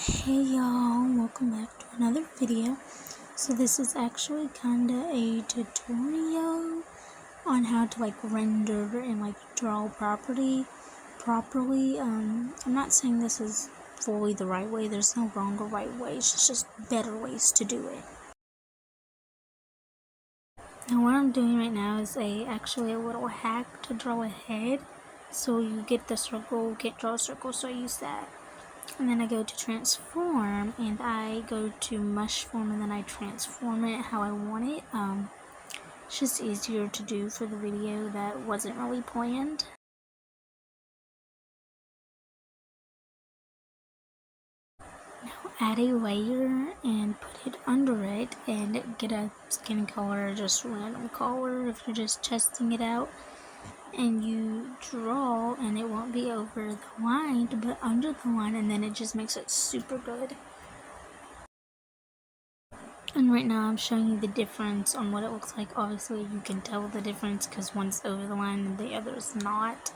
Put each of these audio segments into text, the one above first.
Hey y'all, welcome back to another video. So this is actually kinda a tutorial on how to render and draw properly. I'm not saying this is fully the right way. There's no wrong or right way. It's just better ways to do it. Now what I'm doing right now is actually a little hack to draw a head. So you get the circle, can't draw a circle, so I use that. And then I go to transform and I go to mush form and then I transform it how I want it. It's just easier to do for the video that wasn't really planned. Now add a layer and put it under it and get a skin color, just random color if you're just testing it out. And you draw and it won't be over the line but under the line, and then it just makes it super good. And right now I'm showing you the difference on what it looks like. Obviously you can tell the difference because one's over the line and the other is not.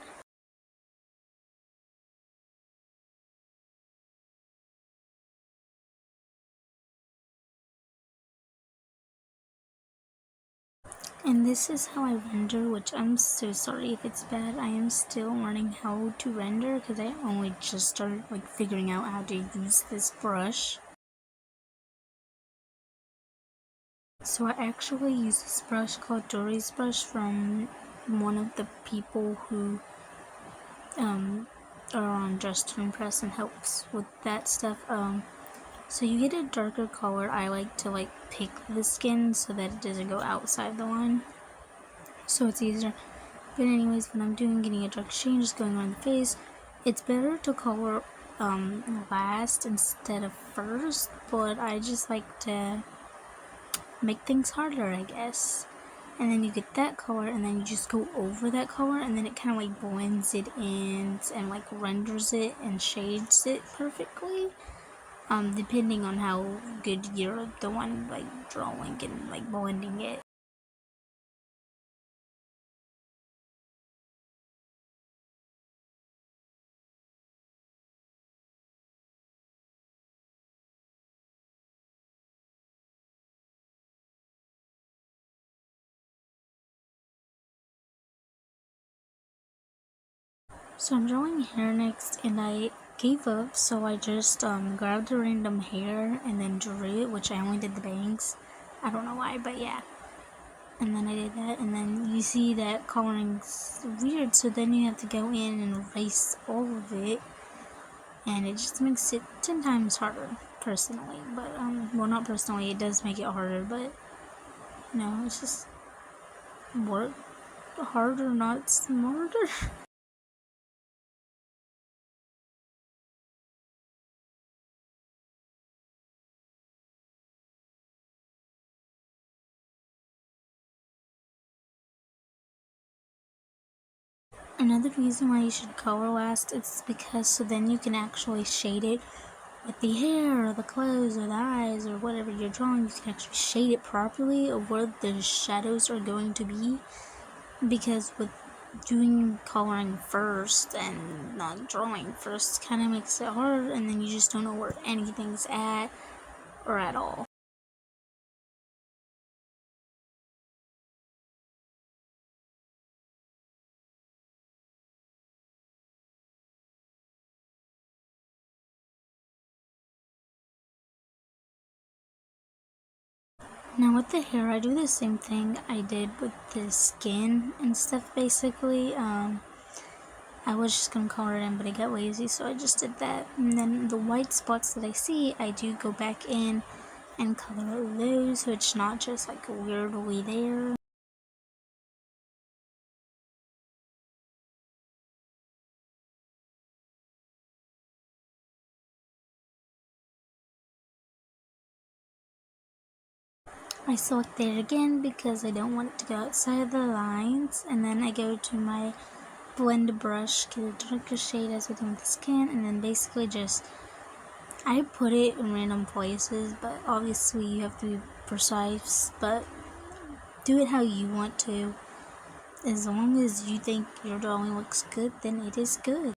And this is how I render, which I'm so sorry if it's bad. I am still learning how to render because I only just started figuring out how to use this brush. So I actually use this brush called Dory's brush from one of the people who are on Dress to Impress and helps with that stuff. So you get a darker color. I like to pick the skin so that it doesn't go outside the line, so it's easier. But anyways, when I'm getting a dark shade just going on the face, it's better to color last instead of first, but I just like to make things harder, I guess. And then you get that color and then you just go over that color and then it kind of blends it in and renders it and shades it perfectly. Depending on how good you're the one drawing and blending it. So I'm drawing hair next and I gave up, so I just grabbed a random hair and then drew it, which I only did the bangs. I don't know why, but yeah. And then I did that, and then you see that coloring's weird, so then you have to go in and erase all of it, and it just makes it 10 times harder, personally. But well, not personally, it does make it harder, but it's just work harder, not smarter. Another reason why you should color last is because so then you can actually shade it with the hair or the clothes or the eyes or whatever you're drawing. You can actually shade it properly of where the shadows are going to be, because with doing coloring first and not drawing first kind of makes it hard, and then you just don't know where anything's at or at all. Now with the hair, I do the same thing I did with the skin and stuff basically. I was just gonna color it in, but I got lazy, so I just did that. And then the white spots that I see, I do go back in and color those, so it's not just weirdly there. I select it again because I don't want it to go outside the lines, and then I go to my blend brush, get a darker shade as we do with the skin, and then basically I put it in random places, but obviously you have to be precise, but do it how you want to. As long as you think your drawing looks good, then it is good.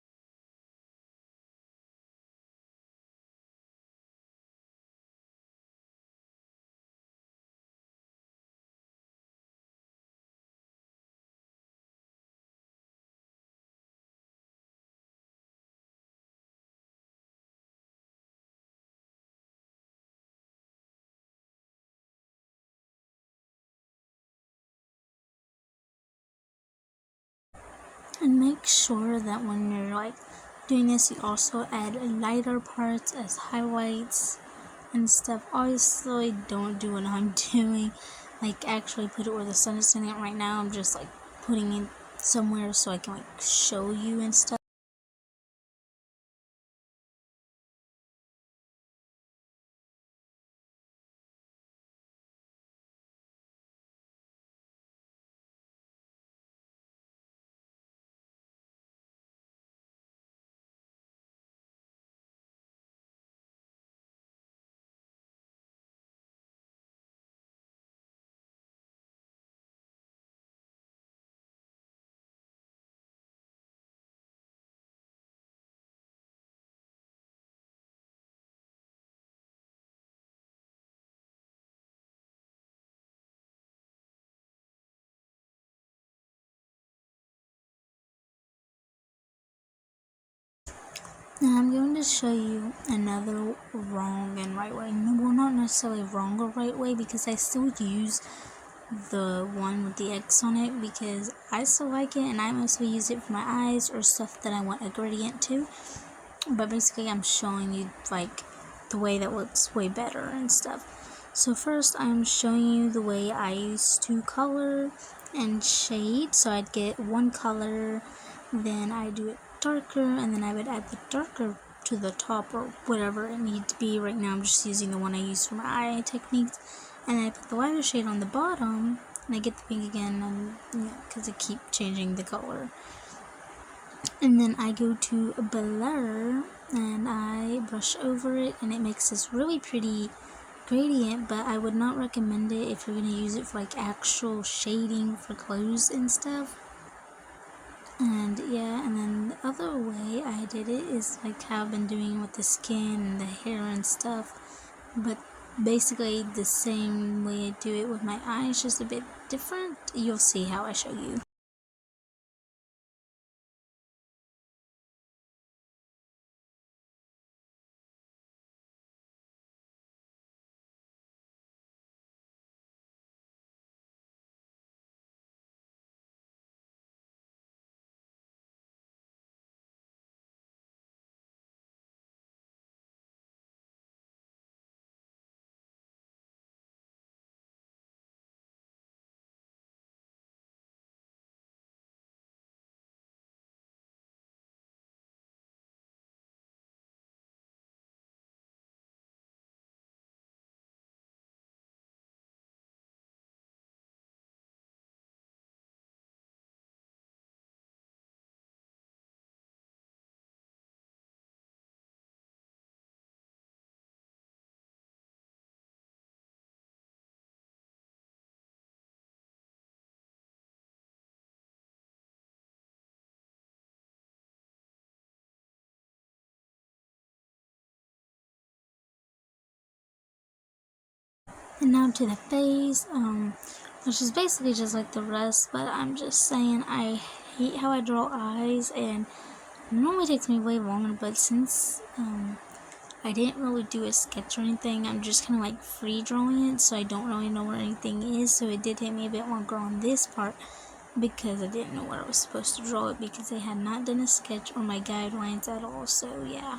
And make sure that when you're like doing this, you also add lighter parts as highlights and stuff. Obviously, don't do what I'm doing, like actually put it where the sun is setting right now. I'm just like putting it somewhere so I can like show you and stuff. Now I'm going to show you another wrong and right way. Well, not necessarily wrong or right way, because I still use the one with the X on it because I still like it, and I mostly use it for my eyes or stuff that I want a gradient to. But basically I'm showing you like the way that looks way better and stuff. So first I'm showing you the way I used to color and shade. So I'd get one color, then I do it darker, and then I would add the darker to the top or whatever it needs to be. Right now I'm just using the one I use for my eye techniques, and I put the lighter shade on the bottom, and I get the pink again, and because I keep changing the color. And then I go to blur and I brush over it, and it makes this really pretty gradient, but I would not recommend it if you're going to use it for like actual shading for clothes and stuff. And yeah, and then the other way I did it is like how I've been doing with the skin and the hair and stuff, but basically the same way I do it with my eyes, just a bit different. You'll see how I show you. And now to the face, which is basically just like the rest, but I'm just saying I hate how I draw eyes, and it normally takes me way longer, but since I didn't really do a sketch or anything, I'm just kind of like free drawing it, so I don't really know where anything is, so it did take me a bit longer on this part because I didn't know where I was supposed to draw it, because I had not done a sketch or my guidelines at all, so yeah.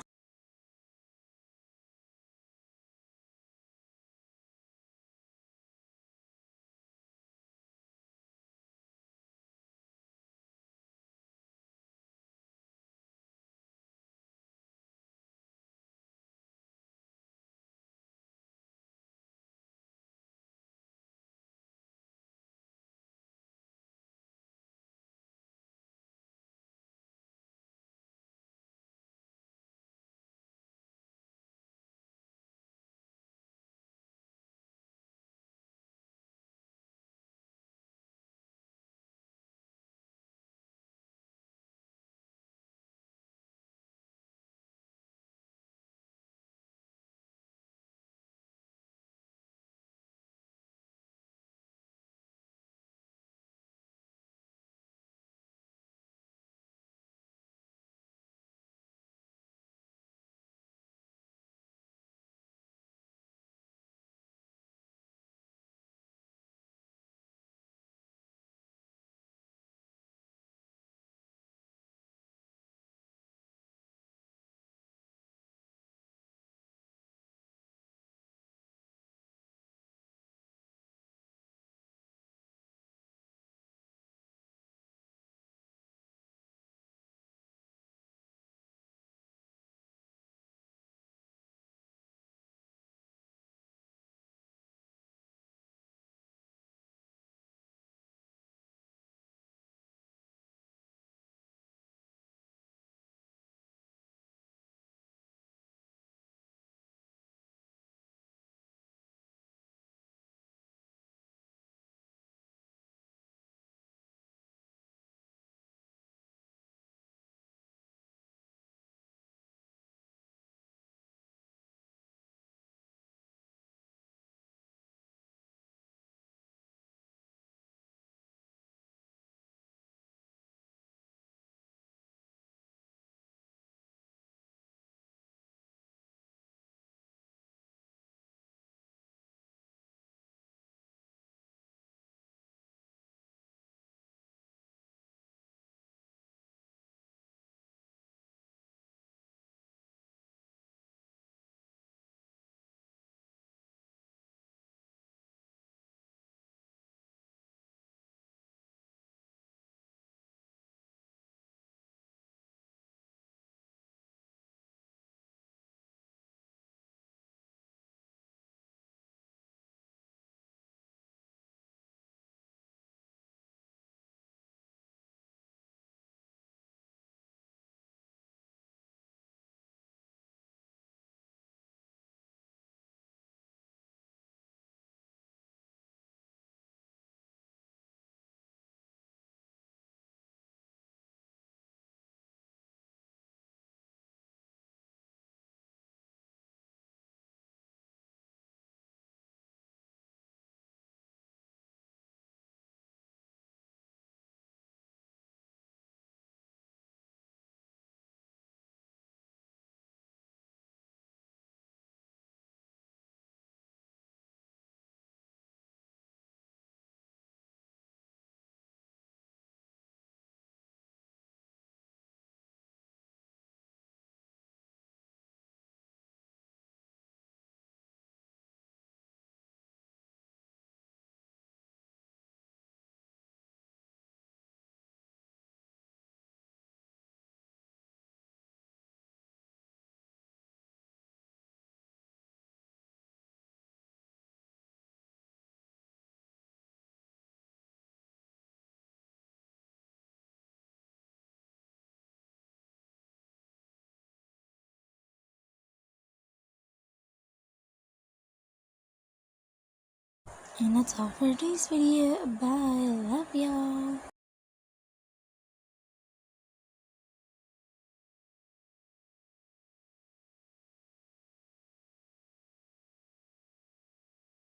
And that's all for today's video. Bye. Love y'all.